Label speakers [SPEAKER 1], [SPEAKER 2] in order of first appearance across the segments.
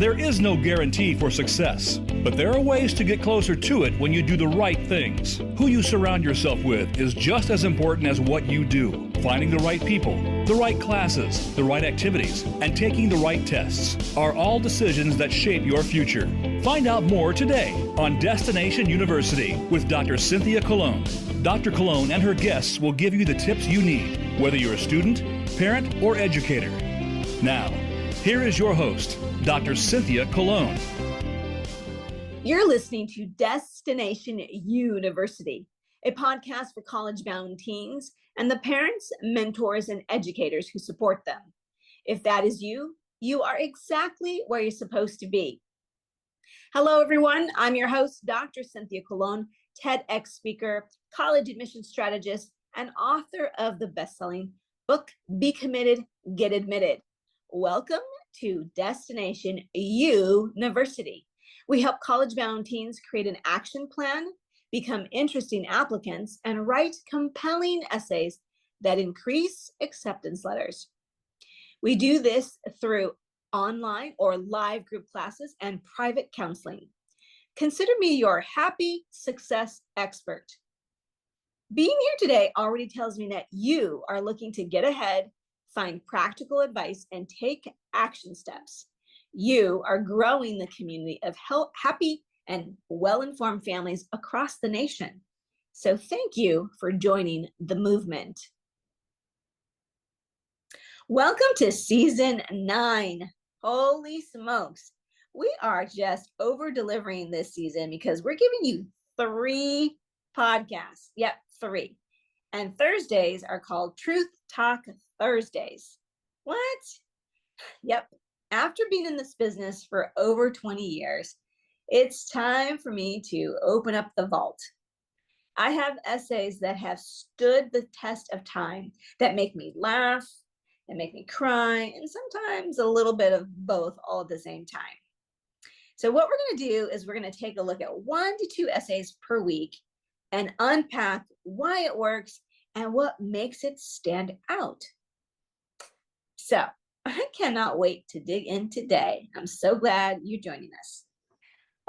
[SPEAKER 1] There is no guarantee for success, but there are ways to get closer to it when you do the right things. Who you surround yourself with is just as important as what you do. Finding the right people, the right classes, the right activities, and taking the right tests are all decisions that shape your future. Find out more today on Destination University with Dr. Cynthia Colon. Dr. Colon and her guests will give you the tips you need, whether you're a student, parent, or educator. Now, here is your host, Dr. Cynthia Colon.
[SPEAKER 2] You're listening to Destination YOUniversity, a podcast for college-bound teens and the parents, mentors, and educators who support them. If that is you, you are exactly where you're supposed to be. Hello, everyone. I'm your host, Dr. Cynthia Colon, TEDx speaker, college admissions strategist, and author of the best-selling book, Be Committed, Get Admitted. Welcome to Destination YOUniversity. We help college-bound teens create an action plan, become interesting applicants, and write compelling essays that increase acceptance letters. We do this through online or live group classes and private counseling. Consider me your happy success expert. Being here today already tells me that you are looking to get ahead, find practical advice, and take action steps. You are growing the community of happy and well-informed families across the nation. So thank you for joining the movement. Welcome to season 9. Holy smokes. We are just over-delivering this season because we're giving you 3 podcasts. Yep, 3. And Thursdays are called Truth Talk Thursdays. What? Yep. After being in this business for over 20 years, it's time for me to open up the vault. I have essays that have stood the test of time, that make me laugh, that make me cry, and sometimes a little bit of both all at the same time. So what we're going to do is we're going to take a look at 1 to 2 essays per week and unpack why it works and what makes it stand out. So I cannot wait to dig in today. I'm so glad you're joining us.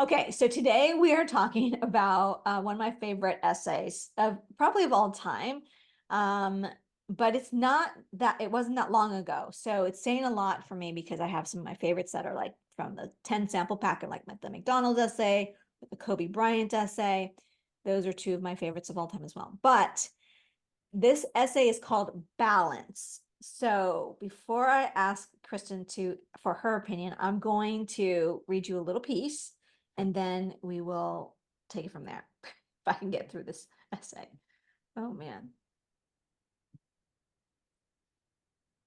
[SPEAKER 2] Okay, so today we are talking about one of my favorite essays of probably of all time, but it wasn't that long ago. So it's saying a lot for me because I have some of my favorites that are like from the 10 sample packet, like the McDonald's essay, the Kobe Bryant essay. Those are 2 of my favorites of all time as well. But this essay is called Balance. So before I ask Kristen for her opinion, I'm going to read you a little piece and then we will take it from there if I can get through this essay. Oh man.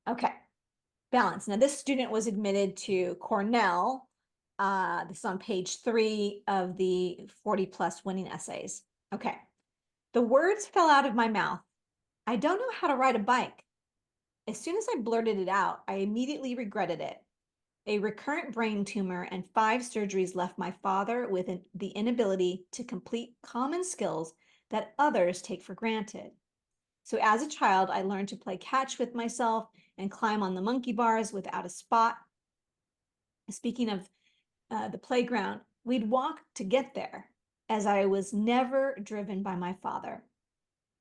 [SPEAKER 2] Okay, Balance. Now this student was admitted to Cornell. This is on page 3 of the 40+ winning essays. Okay, the words fell out of my mouth. I don't know how to ride a bike. As soon as I blurted it out, I immediately regretted it. A recurrent brain tumor and 5 surgeries left my father with the inability to complete common skills that others take for granted. So as a child, I learned to play catch with myself and climb on the monkey bars without a spot. Speaking of the playground, we'd walk to get there, as I was never driven by my father.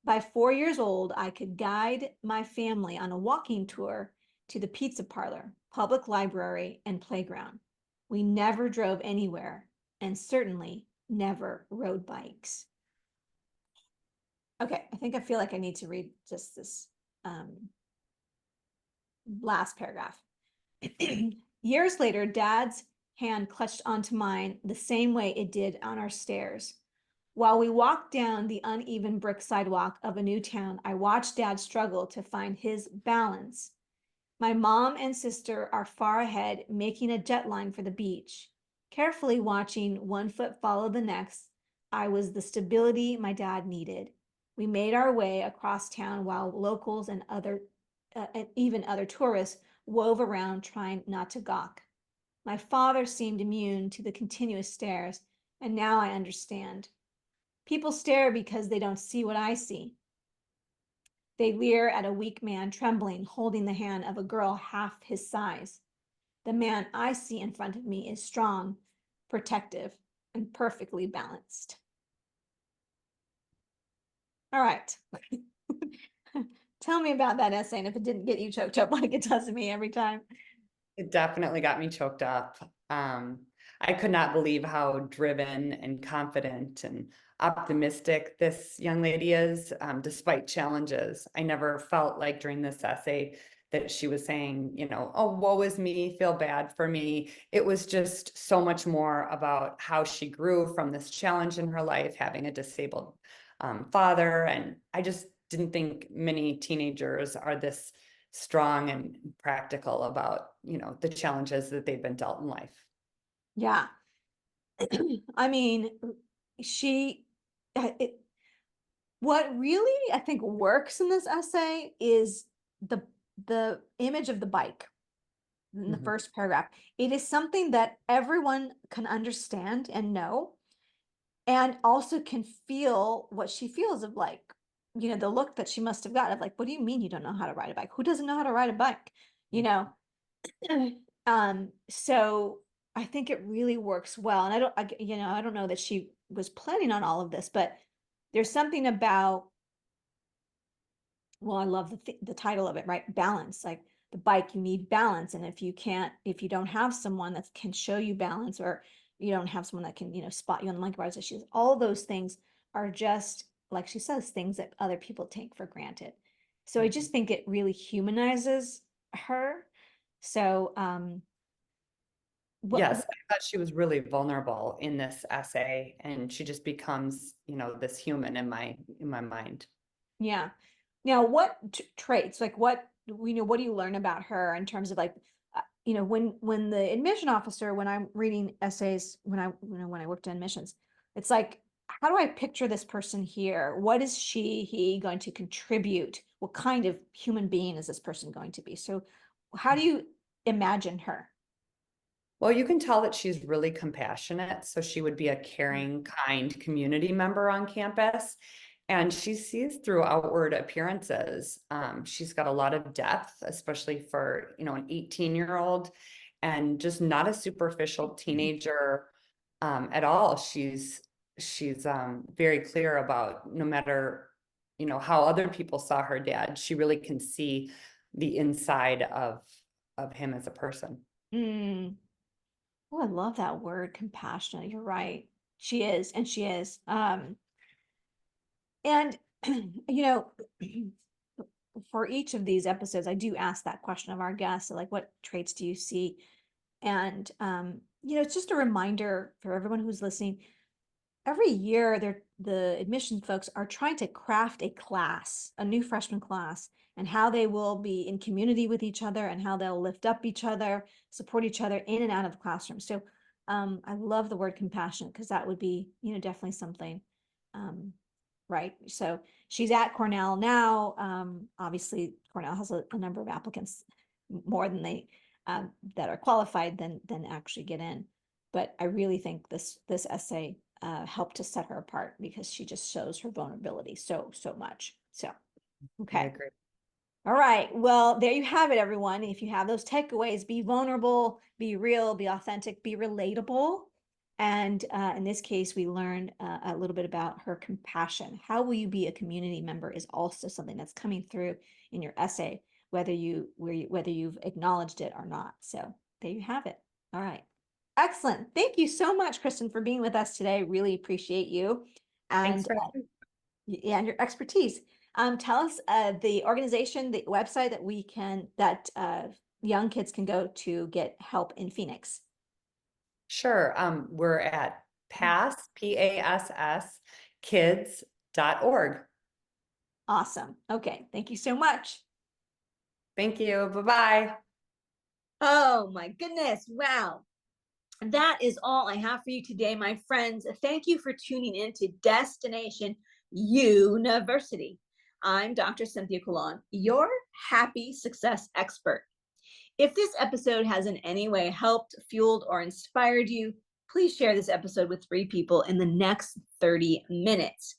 [SPEAKER 2] By 4 years old, I could guide my family on a walking tour to the pizza parlor, public library, and playground. We never drove anywhere and certainly never rode bikes. Okay, I feel like I need to read just this last paragraph. Years later, Dad's hand clutched onto mine the same way it did on our stairs. While we walked down the uneven brick sidewalk of a new town, I watched Dad struggle to find his balance. My mom and sister are far ahead, making a jet line for the beach. Carefully watching one foot follow the next, I was the stability my dad needed. We made our way across town while locals and even other tourists wove around trying not to gawk. My father seemed immune to the continuous stares, and now I understand. People stare because they don't see what I see. They leer at a weak man trembling, holding the hand of a girl half his size. The man I see in front of me is strong, protective, and perfectly balanced. All right. Tell me about that essay, and if it didn't get you choked up like it does me every time.
[SPEAKER 3] It definitely got me choked up. I could not believe how driven and confident and optimistic this young lady is, despite challenges. I never felt like during this essay that she was saying, you know, oh, woe is me, feel bad for me. It was just so much more about how she grew from this challenge in her life, having a disabled father. And I just didn't think many teenagers are this strong and practical about, you know, the challenges that they've been dealt in life.
[SPEAKER 2] Yeah. I mean, what really I think works in this essay is the image of the bike in the first paragraph. It is something that everyone can understand and know, and also can feel what she feels of, like, you know, the look that she must have got of like, what do you mean you don't know how to ride a bike? Who doesn't know how to ride a bike? You know? So I think it really works well. And I don't know that she was planning on all of this, but there's something about, well, I love the title of it, right? Balance. Like the bike, you need balance. And if you don't have someone that can show you balance, or you don't have someone that can, you know, spot you on the monkey bars issues, all those things are just, like she says, things that other people take for granted. So I just think it really humanizes her. So,
[SPEAKER 3] Yes, I thought she was really vulnerable in this essay, and she just becomes, you know, this human in my mind.
[SPEAKER 2] yeah. Now, what traits, like what do you learn about her in terms of, like, you know, when the admission officer, when I'm reading essays, when I worked in admissions, it's like, how do I picture this person here? What is he going to contribute? What kind of human being is this person going to be? So how do you imagine her?
[SPEAKER 3] Well, you can tell that she's really compassionate. So she would be a caring, kind community member on campus. And she sees through outward appearances. She's got a lot of depth, especially for, you know, an 18-year-old, and just not a superficial teenager at all. She's very clear about, no matter, you know, how other people saw her dad, she really can see the inside of him as a person.
[SPEAKER 2] Mm. Oh, I love that word, compassionate. You're right. She is, and she is. And you know, for each of these episodes, I do ask that question of our guests, like, what traits do you see? And you know, it's just a reminder for everyone who's listening. Every year, the admissions folks are trying to craft a class, a new freshman class, and how they will be in community with each other, and how they'll lift up each other, support each other in and out of the classroom. So I love the word compassionate, because that would be, you know, definitely something. Right. So she's at Cornell now. Obviously, Cornell has a number of applicants, more than they that are qualified than actually get in. But I really think this essay helped to set her apart, because she just shows her vulnerability so much. So,
[SPEAKER 3] I
[SPEAKER 2] okay.
[SPEAKER 3] agree.
[SPEAKER 2] All right. Well, there you have it, everyone. If you have those takeaways, be vulnerable, be real, be authentic, be relatable. And in this case, we learned a little bit about her compassion. How will you be a community member is also something that's coming through in your essay, whether you've acknowledged it or not. So there you have it. All right. Excellent. Thank you so much, Kristen, for being with us today. Really appreciate you.
[SPEAKER 3] Thanks
[SPEAKER 2] And
[SPEAKER 3] for
[SPEAKER 2] and your expertise. Tell us the organization, the website that young kids can go to get help in Phoenix.
[SPEAKER 3] Sure. We're at PASS kids.org.
[SPEAKER 2] Awesome. Okay. Thank you so much.
[SPEAKER 3] Thank you. Bye-bye.
[SPEAKER 2] Oh my goodness. Wow. That is all I have for you today, my friends. Thank you for tuning in to Destination YOUniversity. I'm Dr. Cynthia Coulon, your happy success expert. If this episode has in any way helped, fueled, or inspired you, please share this episode with 3 people in the next 30 minutes.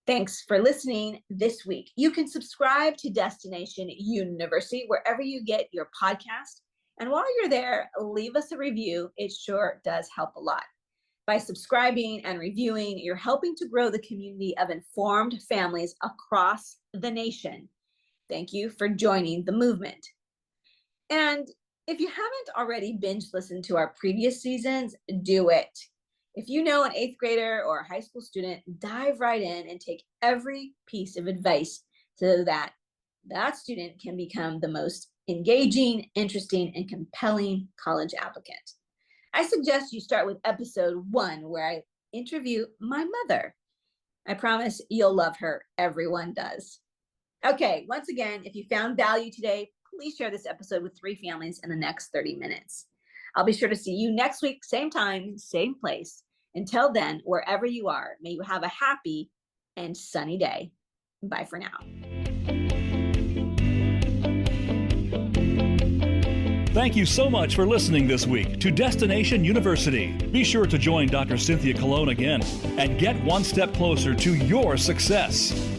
[SPEAKER 2] Thanks for listening this week. You can subscribe to Destination YOUniversity wherever you get your podcast. And while you're there, leave us a review. It sure does help a lot. By subscribing and reviewing, you're helping to grow the community of informed families across the nation. Thank you for joining the movement. And if you haven't already binge listened to our previous seasons, do it. If you know an 8th grader or a high school student, dive right in and take every piece of advice so that that student can become the most engaging, interesting, and compelling college applicant. I suggest you start with episode 1, where I interview my mother. I promise you'll love her. Everyone does. Okay, once again, if you found value today, please share this episode with 3 families in the next 30 minutes. I'll be sure to see you next week, same time, same place. Until then, wherever you are, may you have a happy and sunny day. Bye for now.
[SPEAKER 1] Thank you so much for listening this week to Destination University. Be sure to join Dr. Cynthia Colon again and get one step closer to your success.